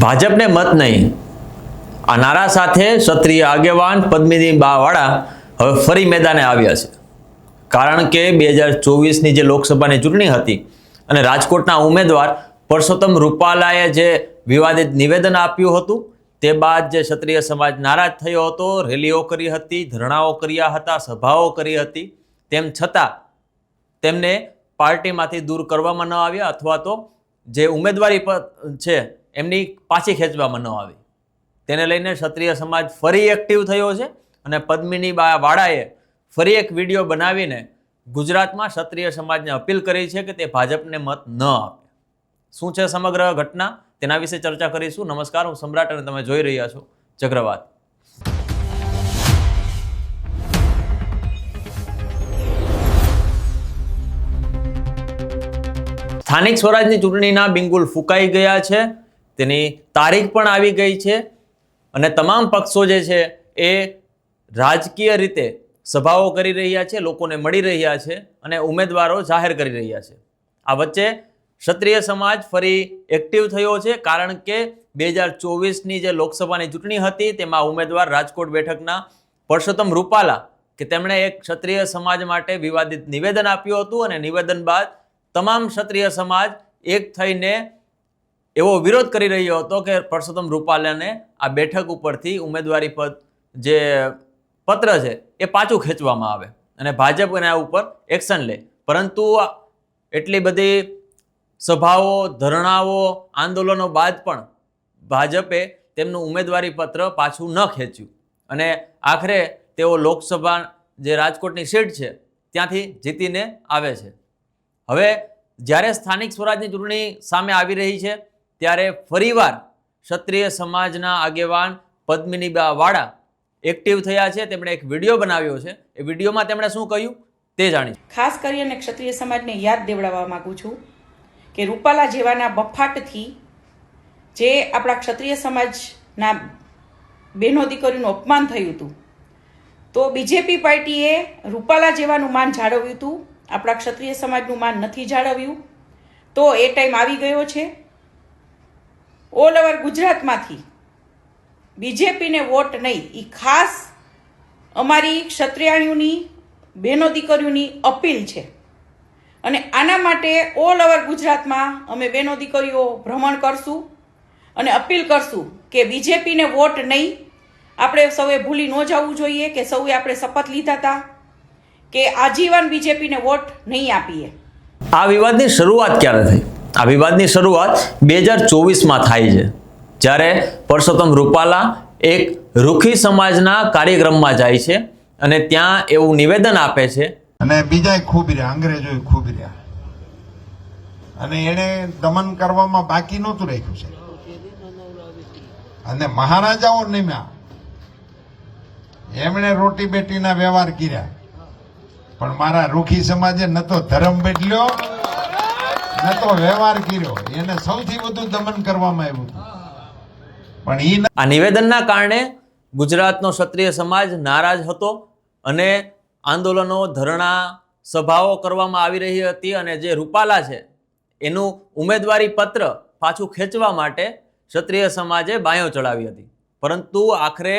ભાજપને મત નહીં, આ નારા સાથે ક્ષત્રિય આગેવાન પદ્મિની બાવાળા હવે ફરી મેદાને આવ્યા છે। કારણ કે 2024ની જે લોકસભાની ચૂંટણી હતી અને રાજકોટના ઉમેદવાર પરસોત્તમ રૂપાલાએ જે વિવાદિત નિવેદન આપ્યું હતું તે બાદ જે ક્ષત્રિય સમાજ નારાજ થયો હતો, રેલીઓ કરી હતી, ધરણાઓ કર્યા હતા, સભાઓ કરી હતી, તેમ છતાં તેમને પાર્ટીમાંથી દૂર કરવામાં ન આવ્યા અથવા તો જે ઉમેદવારી છે એમની પાછી ખેંચવામાં ન આવી। તેને લઈને ક્ષત્રિય સમાજ ફરી એક્ટિવ થયો છે અને પદ્મિની વાળાએ ફરી એક વિડીયો બનાવીને ગુજરાતમાં ક્ષત્રિય સમાજને અપીલ કરી છે કે તે ભાજપને મત ન આપે। શું છે સમગ્ર ઘટના તેના વિશે ચર્ચા કરીશું। નમસ્કાર, હું સમ્રાટ અને તમે જોઈ રહ્યા છો ચક્રવાત। સ્થાનિક સ્વરાજની ચૂંટણીના બિંગુલ ફૂંકાઈ ગયા છે, તેની તારીખ પણ આવી ગઈ છે અને તમામ પક્ષો જે છે એ રાજકીય રીતે સભાઓ કરી રહ્યા છે, લોકોને મળી રહ્યા છે અને ઉમેદવારો જાહેર કરી રહ્યા છે। આ વચ્ચે ક્ષત્રિય સમાજ ફરી એક્ટિવ થયો છે કારણ કે 2024ની જે લોકસભાની ચૂંટણી હતી તેમાં ઉમેદવાર રાજકોટ બેઠકના પરસોત્તમ રૂપાલા કે તેમણે એક ક્ષત્રિય સમાજ માટે વિવાદિત નિવેદન આપ્યું હતું અને નિવેદન બાદ તમામ ક્ષત્રિય સમાજ એક થઈને એવો વિરોધ કરી રહ્યો હતો કે પરસોત્તમ રૂપાલાને આ બેઠક ઉપરથી ઉમેદવારી પદ જે પત્ર છે એ પાછું ખેંચવામાં આવે અને ભાજપ એના ઉપર એક્શન લે। પરંતુ એટલી બધી સભાઓ, ધરણાઓ, આંદોલનો બાદ પણ ભાજપે તેમનું ઉમેદવારી પત્ર પાછું ન ખેંચ્યું અને આખરે તેઓ લોકસભા જે રાજકોટની સીટ છે ત્યાંથી જીતીને આવે છે। હવે જ્યારે સ્થાનિક સ્વરાજની ચૂંટણી સામે આવી રહી છે ત્યારે ફરીવાર ક્ષત્રિય સમાજના આગેવાન પદ્મિની વાળા એક્ટિવ થયા છે। તેમણે એક વિડીયો બનાવ્યો છે, એ વિડીયોમાં તેમણે શું કહ્યું તે જાણીશું। ખાસ કરીને ક્ષત્રિય સમાજને યાદ દેવડાવવા માંગુ છું કે રૂપાલા જેવાના બફાટથી જે આપણા ક્ષત્રિય સમાજના બહેનો દીકરીનું અપમાન થયું હતું તો બીજેપી પાર્ટીએ રૂપાલા જેવાનું માન જાળવ્યું હતું, આપણા ક્ષત્રિય સમાજનું માન નથી જાળવ્યું। તો એ ટાઈમ આવી ગયો છે। ઓલ ઓવર ગુજરાતમાંથી બીજેપીને વોટ નહીં, એ ખાસ અમારી ક્ષત્રિયાણીઓની બહેનો દીકરીઓની અપીલ છે અને આના માટે ઓલ ઓવર ગુજરાતમાં અમે બહેનો દીકરીઓ ભ્રમણ કરશું અને અપીલ કરશું કે બીજેપીને વોટ નહીં, આપણે સૌએ ભૂલી ન જવું જોઈએ કે સૌએ આપણે શપથ લીધા હતા કે આજીવન બીજેપીને વોટ નહીં આપીએ। આ વિવાદની શરૂઆત ક્યારે થઈ? આ વિવાદની શરૂઆત 2024માં થાય છે જ્યારે પરસોત્તમ રૂપાલા એક રૂખી સમાજના કાર્યક્રમમાં જાય છે અને ત્યાં એવું નિવેદન આપે છે અને બીજા ખૂબ રહ્યા, અંગ્રેજો ખૂબ રહ્યા અને એને દમન કરવામાં બાકી નહોતું રાખ્યું છે અને મહારાજાઓ નિમ્યા, એમણે રોટી બેટીના વ્યવહાર કર્યા પણ મારા રૂખી સમાજે ન તો ધર્મ બદલ્યો ન તો વ્યવહાર કર્યો, એને સૌથી વધુ દમન કરવામાં આવ્યું પણ આ નિવેદનના કારણે ગુજરાતનો ક્ષત્રિય સમાજ નારાજ હતો અને આંદોલનો, ધરણા, સભાઓ કરવામાં આવી રહી હતી અને જે રૂપાલા છે એનું ઉમેદવારી પત્ર પાછું ખેંચવા માટે ક્ષત્રિય સમાજે બાયો ચડાવી હતી। પરંતુ આખરે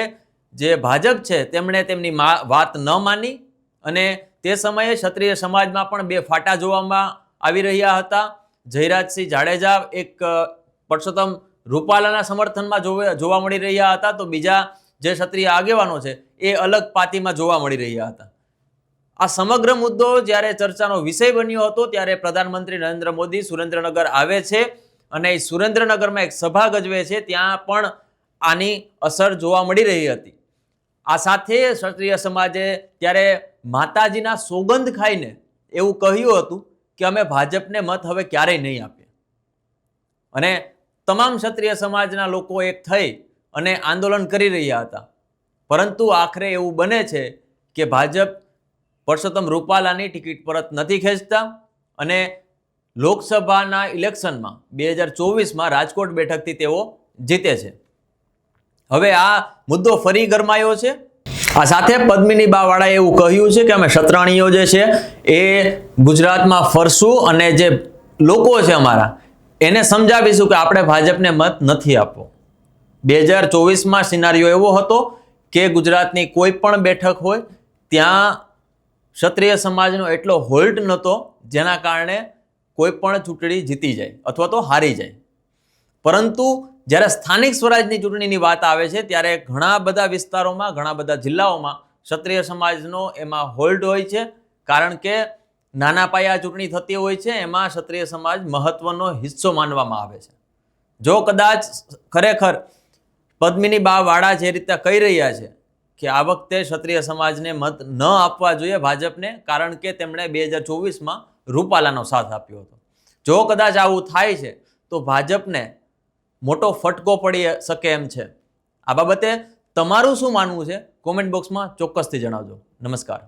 જે ભાજપ છે તેમણે તેમની વાત ન માની અને તે સમયે ક્ષત્રિય સમાજમાં પણ બે ફાટા જોવામાં આવી રહ્યા હતા। જયરાજસિંહ જાડેજા એક પરસોત્તમ રૂપાલાના સમર્થનમાં જોવા મળી રહ્યા હતા તો બીજા જે ક્ષત્રિય આગેવાનો છે એ અલગ પાર્ટીમાં જોવા મળી રહ્યા હતા। આ સમગ્ર મુદ્દો જ્યારે ચર્ચાનો વિષય બન્યો હતો ત્યારે પ્રધાનમંત્રી નરેન્દ્ર મોદી સુરેન્દ્રનગર આવે છે અને સુરેન્દ્રનગરમાં એક સભા ગજવે છે, ત્યાં પણ આની અસર જોવા મળી રહી હતી। આ સાથે ક્ષત્રિય સમાજે ત્યારે માતાજીના સોગંદ ખાઈને એવું કહ્યું હતું કે અમે ભાજપને મત હવે ક્યારેય નહીં આપીએ અને તમામ ક્ષત્રિય સમાજના લોકો એક થઈ અને આંદોલન કરી રહ્યા હતા। પરંતુ આખરે એવું બને છે કે ભાજપ પરસોત્તમ રૂપાલાની ટિકિટ પરત નથી ખેંચતા અને લોકસભાના ઇલેક્શનમાં 2024માં રાજકોટ બેઠકથી તેઓ જીતે છે। હવે આ મુદ્દો ફરી ગરમાયો છે। આ સાથે પદ્મિની વાળાએ એવું કહ્યું છે કે અમે ક્ષત્રાણીઓ જે છે એ ગુજરાતમાં ફરશું અને જે લોકો છે અમારા એને સમજાવીશું કે આપણે ભાજપને મત નથી આપવો. 2024માં સિનારીઓ એવો હતો કે ગુજરાતની કોઈ પણ બેઠક હોય ત્યાં ક્ષત્રિય સમાજનો એટલો હોલ્ટ નહોતો જેના કારણે કોઈ પણ ચૂંટણી જીતી જાય અથવા તો હારી જાય. પરંતુ જ્યારે સ્થાનિક સ્વરાજની ચૂંટણીની વાત આવે છે ત્યારે ઘણા બધા વિસ્તારોમાં, ઘણા બધા જિલ્લાઓમાં ક્ષત્રિય સમાજનો એમાં હોલ્ડ હોય છે, કારણ કે નાના પાયા ચૂંટણી થતી હોય છે, એમાં ક્ષત્રિય સમાજ મહત્વનો હિસ્સો માનવામાં આવે છે. જો કદાચ ખરેખર પદ્મિની બા વાળા જે રીતે કહી રહ્યા છે કે આ વખતે ક્ષત્રિય સમાજને મત ન આપવા જોઈએ ભાજપને, કારણ કે તેમણે 2024માં રૂપાલાનો સાથ આપ્યો હતો. જો કદાચ આવું થાય છે તો ભાજપને મોટો ફટકો પડી શકે એમ છે. આ બાબતે તમારું શું માનવું છે? કોમેન્ટ બોક્સમાં ચોક્કસથી જણાવજો. નમસ્કાર.